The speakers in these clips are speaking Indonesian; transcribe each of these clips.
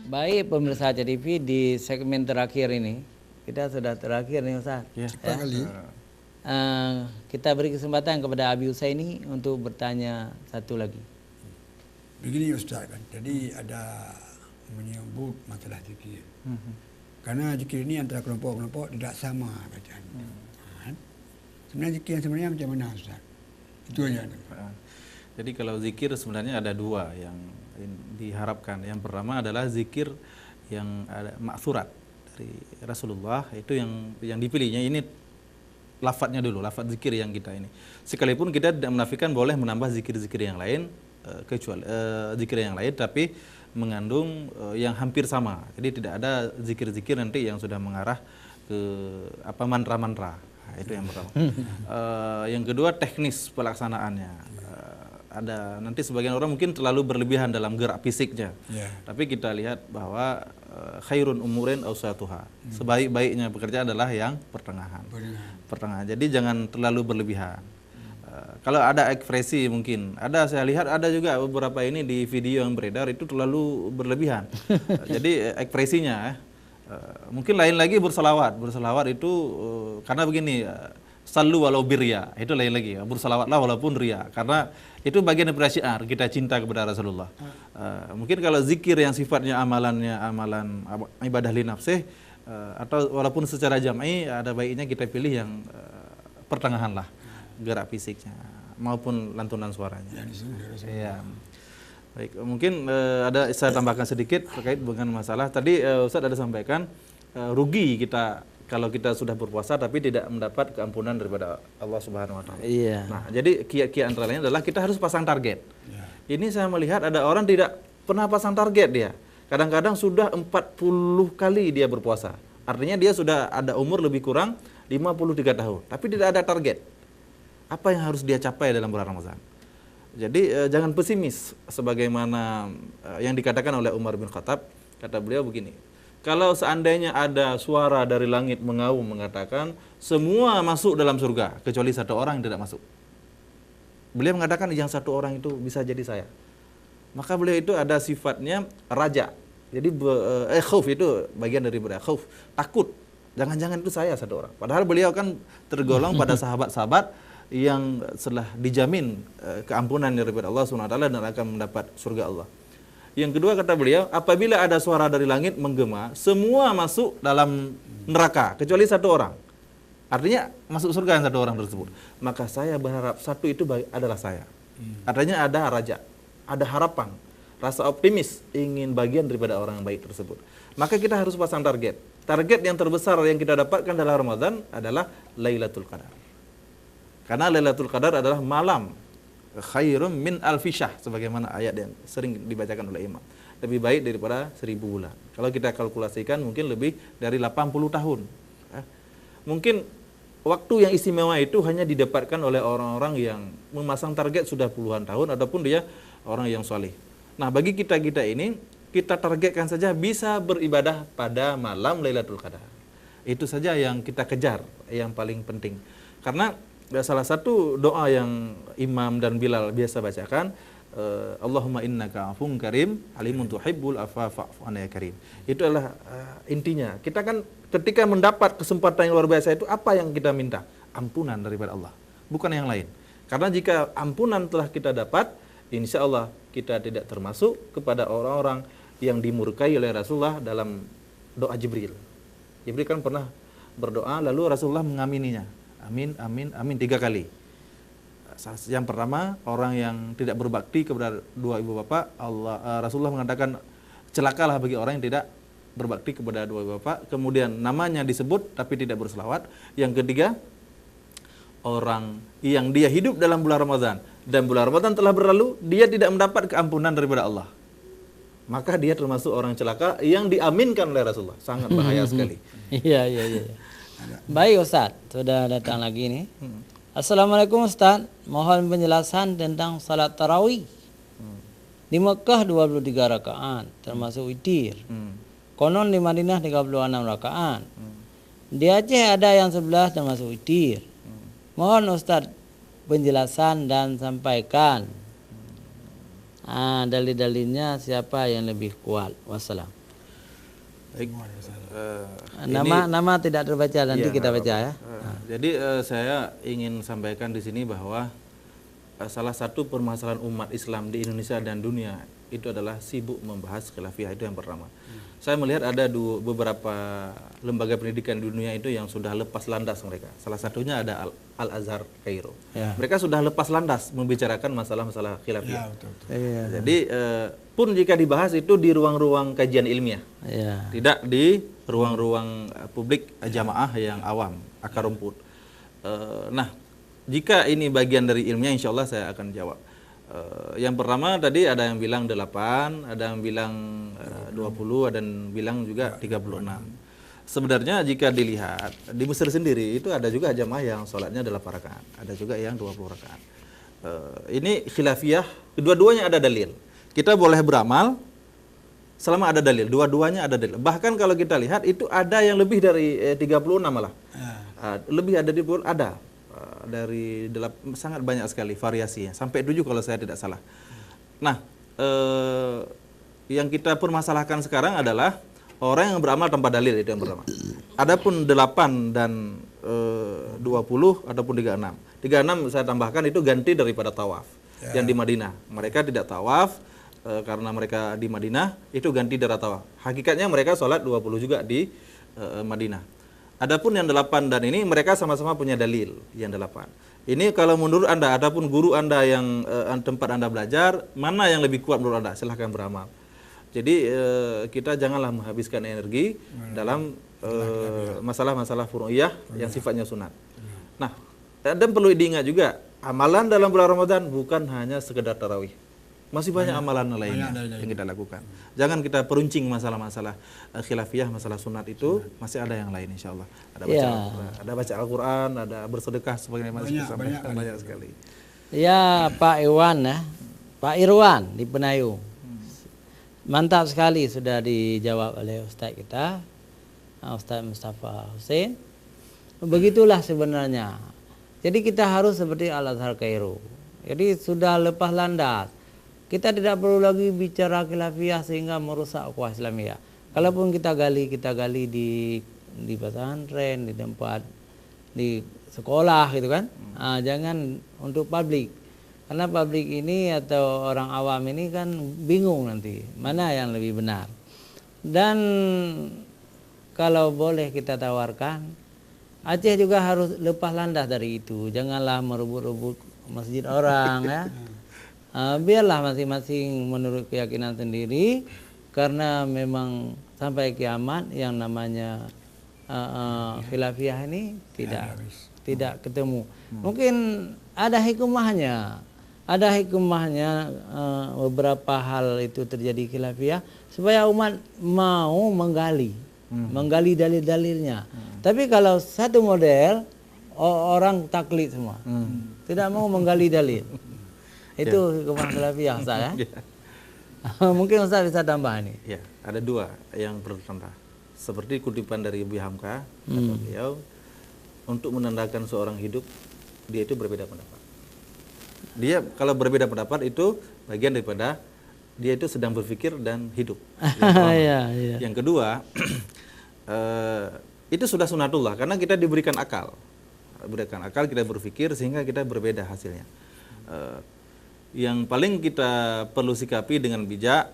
Baik pemirsa TV, di segmen terakhir ini kita sudah terakhir nih Ustaz. Ya. Kali. Kita beri kesempatan kepada Abi Husaini untuk bertanya satu lagi. Begini Ustaz kan, tadi ada menyebut masalah zikir. Karena zikir ini antara kelompok-kelompok tidak sama bacaan. Kan? Sebenarnya zikir yang sebenarnya macam mana Ustaz? Itu aja. Jadi kalau zikir sebenarnya ada dua yang diharapkan. Yang pertama adalah zikir yang ada ma'thurat dari Rasulullah, itu yang dipilihnya ini lafadznya dulu, lafadz zikir yang kita ini. Sekalipun kita tidak menafikan boleh menambah zikir-zikir yang lain, kecuali zikir yang lain tapi mengandung yang hampir sama. Jadi tidak ada zikir-zikir nanti yang sudah mengarah ke mantra-mantra. Nah, itu yang pertama. Yang kedua teknis pelaksanaannya. Ada nanti sebagian orang mungkin terlalu berlebihan dalam gerak fisiknya. Tapi kita lihat bahwa khairun umurin awsatuha. Sebaik-baiknya pekerjaan adalah yang pertengahan. Pertengahan. Jadi jangan terlalu berlebihan. Kalau ada ekspresi mungkin, saya lihat ada juga beberapa ini di video yang beredar itu terlalu berlebihan. Jadi ekspresinya mungkin lain lagi berselawat itu karena begini, sallu walau birya, itu lain lagi, berselawatlah walaupun ria, karena itu bagian dari syiar kita cinta kepada Rasulullah. Mungkin kalau zikir yang sifatnya amalan ibadah li nafsih, atau walaupun secara jam'i, ada baiknya kita pilih yang pertengahan lah, gerak fisiknya maupun lantunan suaranya. Ya. Baik, mungkin saya tambahkan sedikit terkait dengan masalah tadi Ustaz ada sampaikan rugi kita kalau kita sudah berpuasa tapi tidak mendapat keampunan daripada Allah Subhanahu wa taala. Iya. Nah, jadi kiat-kiat antara lain adalah kita harus pasang target. Ini saya melihat ada orang tidak pernah pasang target dia. Kadang-kadang sudah 40 kali dia berpuasa. Artinya dia sudah ada umur lebih kurang 53 tahun, tapi tidak ada target. Apa yang harus dia capai dalam bulan Ramadan? Jadi jangan pesimis sebagaimana yang dikatakan oleh Umar bin Khattab. Kata beliau begini, kalau seandainya ada suara dari langit mengaum mengatakan semua masuk dalam surga kecuali satu orang yang tidak masuk. Beliau mengatakan yang satu orang itu bisa jadi saya. Maka beliau itu ada sifatnya raja. Jadi khauf itu bagian daripada khauf, takut. Jangan-jangan itu saya satu orang. Padahal beliau kan tergolong pada sahabat-sahabat yang telah dijamin keampunan daripada Allah SWT dan akan mendapat surga Allah. Yang kedua kata beliau, apabila ada suara dari langit menggema, semua masuk dalam neraka kecuali satu orang. Artinya masuk surga yang satu orang tersebut. Maka saya berharap satu itu adalah saya. Artinya ada raja, ada harapan, rasa optimis ingin bagian daripada orang yang baik tersebut. Maka kita harus pasang target. Target yang terbesar yang kita dapatkan dalam Ramadan adalah Lailatul Qadar. Karena Lailatul Qadar adalah malam khairum min alfisyah, sebagaimana ayat yang sering dibacakan oleh imam. Lebih baik daripada 1000 bulan. Kalau kita kalkulasikan mungkin lebih dari 80 tahun. Mungkin waktu yang istimewa itu hanya didapatkan oleh orang-orang yang memasang target sudah puluhan tahun ataupun dia orang yang saleh. Nah, bagi kita-kita ini, kita targetkan saja bisa beribadah pada malam Lailatul Qadar. Itu saja yang kita kejar, yang paling penting. Karena salah satu doa yang Imam dan Bilal biasa bacakan, Allahumma innaka afun karim alimun tuhibbul afwa fa'fu anna ya karim. Itu adalah intinya. Kita kan ketika mendapat kesempatan yang luar biasa itu apa yang kita minta? Ampunan daripada Allah, bukan yang lain. Karena jika ampunan telah kita dapat, insya Allah kita tidak termasuk kepada orang-orang yang dimurkai oleh Rasulullah dalam doa Jibril. Jibril kan pernah berdoa lalu Rasulullah mengamininya. Amin, amin, amin 3 kali. Yang pertama, orang yang tidak berbakti kepada dua ibu bapak, Rasulullah mengatakan celakalah bagi orang yang tidak berbakti kepada dua ibu bapak. Kemudian namanya disebut tapi tidak berselawat. Yang ketiga, orang yang dia hidup dalam bulan Ramadan dan bulan Ramadan telah berlalu, dia tidak mendapat keampunan daripada Allah. Maka dia termasuk orang celaka yang diaminkan oleh Rasulullah. Sangat bahaya sekali. Iya. Baik Ustaz, sudah datang lagi nih. Assalamualaikum Ustaz, mohon penjelasan tentang salat tarawih. Di Mekah 23 rakaat, termasuk witir. Konon di Madinah 36 rakaat. Di Aceh ada yang 11 termasuk witir. Mohon Ustaz penjelasan dan sampaikan. Dalil-dalilnya siapa yang lebih kuat. Wassalam. Baik. Nama tidak terbaca, nanti Iya, kita nggak baca apa-apa. ya. Jadi saya ingin sampaikan di sini bahwa salah satu permasalahan umat Islam di Indonesia dan dunia itu adalah sibuk membahas khilafiyah, itu yang pertama. Saya melihat ada beberapa lembaga pendidikan di dunia itu yang sudah lepas landas mereka. Salah satunya ada Al-Azhar Kairo. Ya. Mereka sudah lepas landas membicarakan masalah-masalah khilafiyah. Ya, betul. Iya. Jadi pun jika dibahas itu di ruang-ruang kajian ilmiah, Iya. tidak di ruang-ruang publik jamaah yang awam, akar rumput. Nah, jika ini bagian dari ilmiah, insya Allah saya akan jawab. Yang pertama tadi ada yang bilang 8, ada yang bilang 20, ada yang bilang juga 36. Sebenarnya jika dilihat di Mesir sendiri itu ada juga jamaah yang sholatnya 8 rakaat, ada juga yang 20 rakaat. Ini khilafiyah, kedua-duanya ada dalil. Kita boleh beramal selama ada dalil, dua-duanya ada dalil. Bahkan kalau kita lihat itu ada yang lebih dari 36 malah. Lebih ada di ada. Dari sangat banyak sekali variasinya, sampai 7 kalau saya tidak salah. Nah, yang kita permasalahkan sekarang adalah orang yang beramal tanpa dalil, itu yang pertama. Adapun 8 dan 20 ataupun 36. 36 saya tambahkan itu ganti daripada tawaf yang di Madinah. Mereka tidak tawaf karena mereka di Madinah, itu ganti dari tawaf. Hakikatnya mereka sholat 20 juga di Madinah. Adapun yang 8 dan ini mereka sama-sama punya dalil yang 8. Ini kalau menurut Anda, adapun guru Anda yang tempat Anda belajar, mana yang lebih kuat menurut Anda? Silahkan beramal. Jadi kita janganlah menghabiskan energi dalam masalah-masalah furu'iyah yang sifatnya sunat. Nah, dan perlu diingat juga, amalan dalam bulan Ramadan bukan hanya sekedar tarawih. Masih banyak amalan lainnya yang kita lakukan. Jangan kita peruncing masalah-masalah khilafiyah, masalah sunat itu, masih ada yang lain insya Allah. Ada baca Al-Quran, ada bersedekah sebagaimana banyak sekali. Ya, Pak Iwan ya. Pak Irwan di Penayu. Mantap sekali sudah dijawab oleh Ustaz kita, Ustaz Mustafa Hussein. Begitulah sebenarnya. Jadi kita harus seperti Al-Azhar Kairo. Jadi sudah lepas landas. Kita tidak perlu lagi bicara khilafiyah sehingga merusak ukhuwah Islamiyah. Kalaupun kita gali di pesantren, di tempat di sekolah gitu kan. Jangan untuk publik. Karena publik ini atau orang awam ini kan bingung nanti mana yang lebih benar. Dan kalau boleh kita tawarkan, Aceh juga harus lepas landas dari itu. Janganlah merebut-rebut masjid orang ya. Biarlah masing-masing menurut keyakinan sendiri, karena memang sampai kiamat yang namanya khilafiyah ini tidak ketemu. Mungkin ada hikmahnya. Ada hikmahnya beberapa hal itu terjadi khilafiyah supaya umat mau menggali dalil-dalilnya. Tapi kalau satu model orang taklid semua. Tidak mau menggali dalil. Itu hikmah khilafiyah Ustaz ya. Mungkin Ustaz bisa tambah ini. Ya, ada 2 yang perlu tambah. Seperti kutipan dari Ibu Hamka, kata beliau, untuk menandakan seorang hidup, dia itu berbeda pendapat. Dia kalau berbeda pendapat itu bagian daripada dia itu sedang berpikir dan hidup. Yang kedua, itu sudah sunatullah karena kita diberikan akal. Berikan akal, kita berpikir sehingga kita berbeda hasilnya. Yang paling kita perlu sikapi dengan bijak,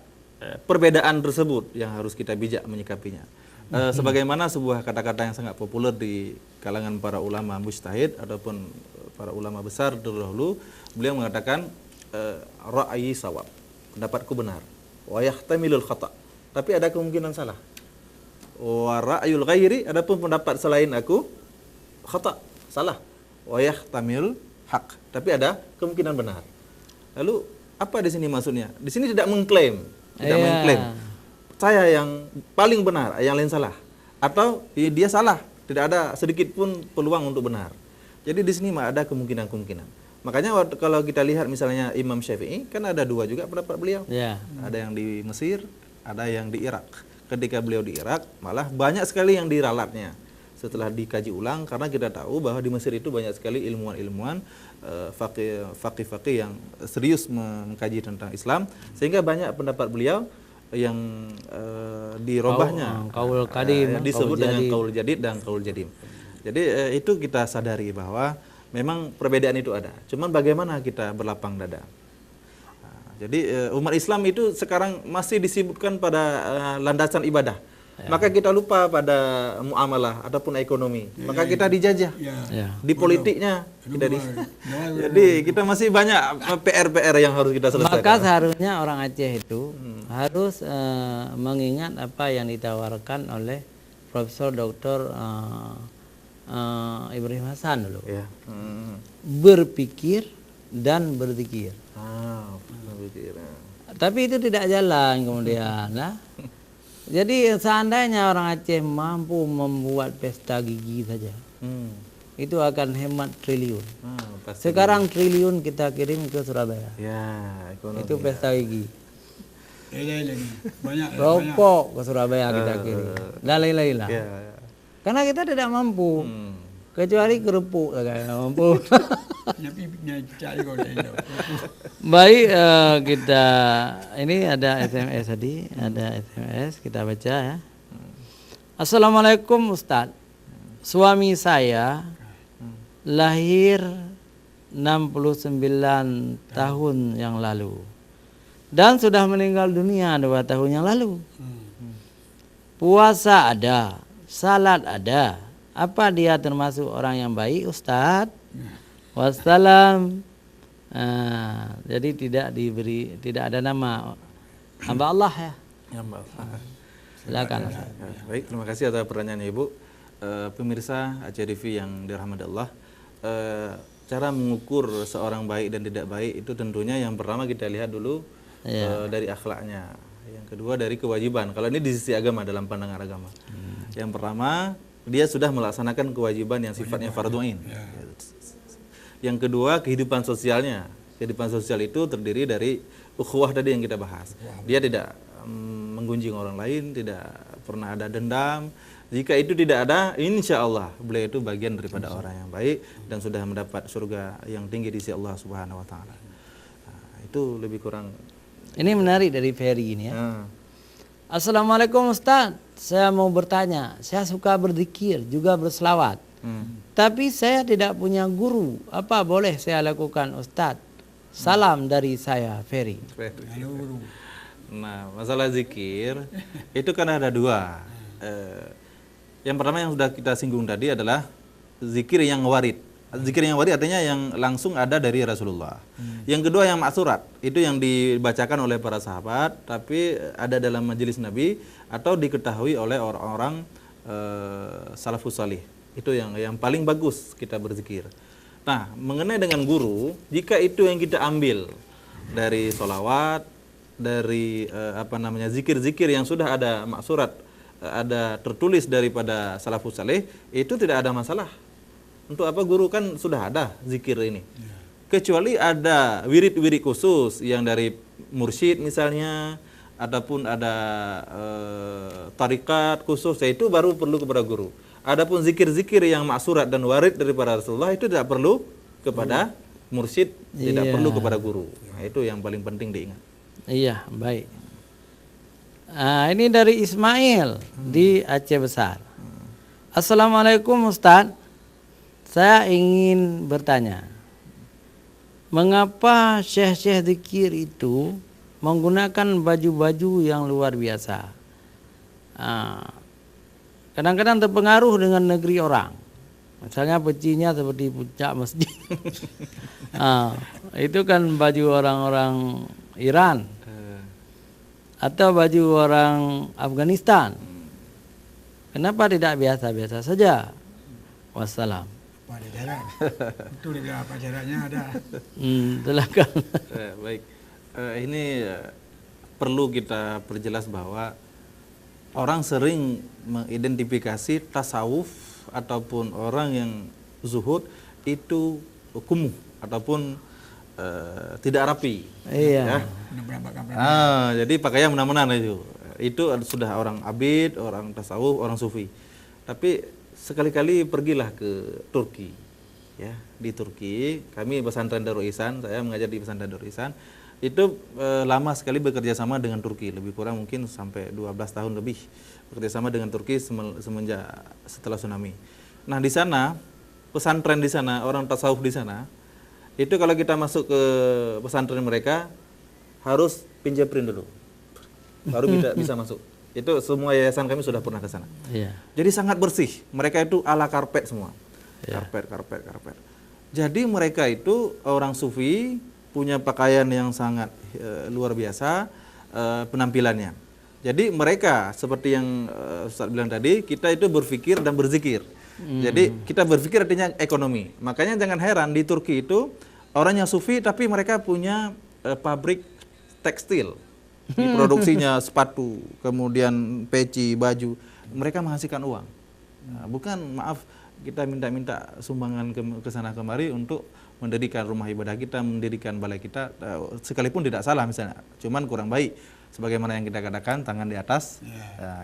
perbedaan tersebut yang harus kita bijak menyikapinya. Sebagaimana sebuah kata-kata yang sangat populer di kalangan para ulama mujtahid ataupun para ulama besar dahulu, beliau mengatakan ra'yi sawab, pendapatku benar, wa yahtamilul khata', tapi ada kemungkinan salah. Wa ra'yul ghairi, adapun pendapat selain aku khata', salah. Wa yahtamil haq, tapi ada kemungkinan benar. Lalu apa di sini maksudnya? Di sini tidak mengklaim, saya yang paling benar, yang lain salah, atau dia salah, tidak ada sedikit pun peluang untuk benar. Jadi di sini ada kemungkinan-kemungkinan. Makanya kalau kita lihat misalnya Imam Syafi'i kan ada 2 juga pendapat beliau. Ada yang di Mesir, ada yang di Irak. Ketika beliau di Irak, malah banyak sekali yang diralatnya. setelah dikaji ulang, karena kita tahu bahwa di Mesir itu banyak sekali ilmuwan-ilmuwan faqih-faqih yang serius mengkaji tentang Islam, sehingga banyak pendapat beliau yang dirobahnya, Qaul qadim, disebut qaul dengan jadid. qaul jadid dan qaul jadim. Jadi itu kita sadari bahwa memang perbedaan itu ada. Cuman bagaimana kita berlapang dada. Jadi umat Islam itu sekarang masih disibukkan pada landasan ibadah. Maka kita lupa pada muamalah ataupun ekonomi. Maka kita dijajah. Ya. Di politiknya kita Jadi kita masih banyak PR-PR yang harus kita selesaikan. Maka seharusnya orang Aceh itu harus mengingat apa yang ditawarkan oleh Profesor Dr. Ibrahim Hasan dulu. Ya. Berpikir dan berzikir. Berpikir. Tapi itu tidak jalan kemudian. Nah. Jadi seandainya orang Aceh mampu membuat pesta gigi saja, itu akan hemat triliun. Pasti. Sekarang triliun kita kirim ke Surabaya. Ya, ekonomi. Itu pesta gigi. Banyak. Rokok ke Surabaya kita kirim. Lalai lah. Ya. Karena kita tidak mampu. Kecuali kerupuk nggak mampu. Baik, kita ini ada SMS tadi, ada SMS kita baca ya. Assalamualaikum Ustadz. Suami saya lahir 69 tahun yang lalu dan sudah meninggal dunia 2 tahun yang lalu. Puasa ada, salat ada. Apa dia termasuk orang yang baik, Ustadz? Wassalam. Jadi tidak ada nama hamba Allah ya. Ya, Mbak. Silakan. Baik, terima kasih atas pertanyaannya Ibu. Pemirsa Aceh TV yang dirahmati Allah, cara mengukur seorang baik dan tidak baik itu tentunya yang pertama kita lihat dulu dari akhlaknya. Yang kedua dari kewajiban. Kalau ini di sisi agama, dalam pandangan agama. Yang pertama, dia sudah melaksanakan kewajiban yang sifatnya fardhu ain. Yang kedua, kehidupan sosialnya. Kehidupan sosial itu terdiri dari ukhuwah tadi yang kita bahas. Dia tidak menggunjing orang lain, tidak pernah ada dendam. Jika itu tidak ada, insya Allah beliau itu bagian daripada orang yang baik dan sudah mendapat surga yang tinggi di sisi Allah Subhanahu Wa Taala. Itu lebih kurang. Ini menarik dari Ferry ini ya. Assalamualaikum Ustaz, saya mau bertanya. Saya suka berzikir juga berselawat. Tapi saya tidak punya guru. Apa boleh saya lakukan Ustaz? Salam dari saya Ferry. Nah, masalah zikir itu kan ada dua. Yang pertama yang sudah kita singgung tadi adalah zikir yang warid. Zikir yang warid artinya yang langsung ada dari Rasulullah. Yang kedua yang ma'surat, itu yang dibacakan oleh para sahabat tapi ada dalam majelis Nabi atau diketahui oleh orang-orang salafus salih. Itu yang paling bagus kita berzikir. Nah, mengenai dengan guru, jika itu yang kita ambil dari sholawat, dari zikir-zikir yang sudah ada ma'surat, ada tertulis daripada salafus salih, itu tidak ada masalah. Untuk apa guru kan sudah ada zikir ini. Kecuali ada wirid-wirid khusus yang dari mursyid misalnya, ataupun ada tarikat khusus, itu baru perlu kepada guru. Adapun zikir-zikir yang ma'surat dan warid daripada Rasulullah itu tidak perlu kepada mursyid, tidak perlu kepada guru. Nah, itu yang paling penting diingat. Iya, baik. Ini dari Ismail di Aceh Besar. Assalamualaikum Ustaz. Saya ingin bertanya, mengapa syekh-syekh zikir itu menggunakan baju-baju yang luar biasa? Kadang-kadang terpengaruh dengan negeri orang. Misalnya pecinya seperti puncak masjid. Itu kan baju orang-orang Iran. Atau baju orang Afghanistan. Kenapa tidak biasa-biasa saja? Wassalam. Pada jarak. Itu dia apa jaraknya ada. Silakan. Baik. Ini perlu kita perjelas bahwa orang sering mengidentifikasi tasawuf ataupun orang yang zuhud itu kumuh ataupun tidak rapi. Iya. Ya. Jadi pakaian menang-menang itu. Itu sudah orang abid, orang tasawuf, orang sufi. Tapi sekali-kali pergilah ke Turki. Ya, di Turki kami pesantren Darul Ihsan, saya mengajar di pesantren Darul Ihsan. Itu lama sekali bekerja sama dengan Turki, lebih kurang mungkin sampai 12 tahun lebih bekerja sama dengan Turki semenjak setelah tsunami. Nah, di sana pesantren di sana, orang tasawuf di sana, itu kalau kita masuk ke pesantren mereka harus fingerprint dulu. Baru kita bisa masuk. Itu semua yayasan kami sudah pernah ke sana. Iya. Jadi sangat bersih. Mereka itu ala karpet semua. Karpet. Jadi mereka itu orang sufi, punya pakaian yang sangat luar biasa penampilannya. Jadi mereka seperti yang Ustaz bilang tadi, kita itu berpikir dan berzikir. Jadi kita berpikir artinya ekonomi. Makanya jangan heran di Turki itu orang yang sufi tapi mereka punya pabrik tekstil. Produksinya sepatu, kemudian peci, baju. Mereka menghasilkan uang. Nah, bukan maaf kita minta-minta sumbangan ke sana kemari untuk mendirikan rumah ibadah kita, mendirikan balai kita, sekalipun tidak salah misalnya, cuman kurang baik. Sebagaimana yang kita katakan, tangan di atas,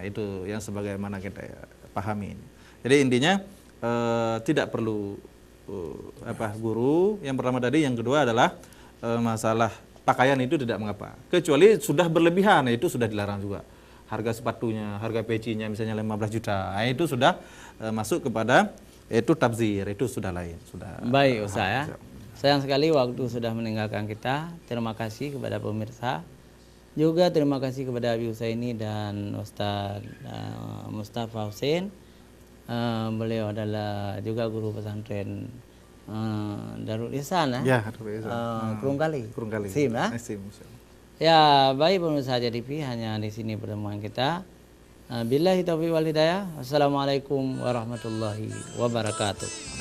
itu yang sebagaimana kita pahami. Jadi intinya tidak perlu guru. Yang pertama tadi, yang kedua adalah masalah pakaian itu tidak mengapa. Kecuali sudah berlebihan, itu sudah dilarang juga. Harga sepatunya, harga pecinya misalnya 15 juta, itu sudah masuk kepada itu tabzir, itu sudah lain. Sudah. Baik Ustaz ya. Sayang sekali waktu sudah meninggalkan kita. Terima kasih kepada pemirsa. Juga terima kasih kepada Abi Husaini dan Ustaz Mustafa Hussein. Beliau adalah juga guru pesantren Darul Ihsan ya, Darul Ihsan. Kurungkali. Sim ya. Sim. Ya, baik pemirsa JDP, hanya di sini pertemuan kita. Billahi taufiq wal hidayah. Wassalamualaikum warahmatullahi wabarakatuh.